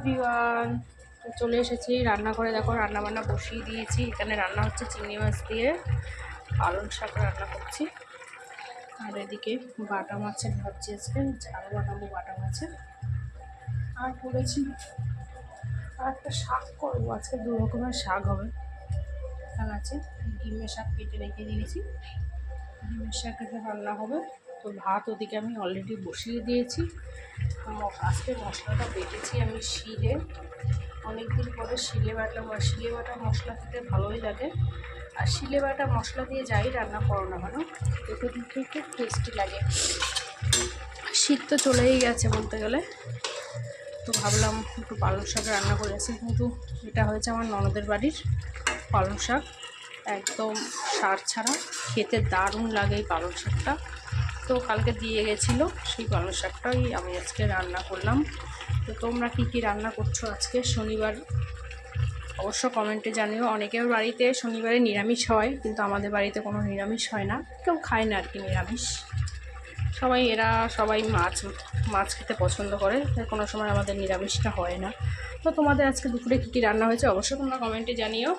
Everyone, চলে এসেছি রান্না করে। দেখো রান্না বান্না বসিয়ে দিয়েছি। এখানে রান্না হচ্ছে চিংড়ি মাছ দিয়ে পালং শাক রান্না করছি। আর এদিকে বাটা মাছের ভাবছি, আজকে ঝাল বানাবো বাটা মাছের। আর করেছি আর একটা শাক করবো, আজকে দু রকমের শাক হবে। এখানে আছে ডিমের শাক কেটে রেখে দিয়েছি, ডিমের শাক কেটে রান্না হবে। তো ভাত ওদিকে আমি অলরেডি বসিয়ে দিয়েছি। আজকে মশলাটা বেটেছি আমি শিলে, অনেকদিন পরে শিলে বাটলাম। আর শিলে বাটা মশলা খেতে ভালোই লাগে। আর শিলে বাটা মশলা দিয়ে যাই রান্না করো না কেন, দেখে দিতে খুব টেস্টি লাগে। শীত তো চলেই গেছে বলতে গেলে, তো ভাবলাম একটু পালং শাক রান্না করেছি। কিন্তু এটা হয়েছে আমার ননদের বাড়ির পালং শাক, একদম সার ছাড়া, খেতে দারুণ লাগে এই পালং শাকটা। তো কালকে দিয়ে গেছিলো, সেই পালং শাকটাই আমি আজকে রান্না করলাম। তো তোমরা কী রান্না করছো আজকে শনিবার অবশ্য কমেন্টে জানিও। অনেকের বাড়িতে শনিবারে নিরামিষ হয়, কিন্তু আমাদের বাড়িতে কোনো নিরামিষ হয় না, কেউ খায় না আর কি নিরামিষ। সবাই মাছ খেতে পছন্দ করে, তাই কোনো সময় আমাদের নিরামিষটা হয় না। তো তোমাদের আজকে দুপুরে কী রান্না হয়েছে অবশ্যই তোমরা কমেন্টে জানিও।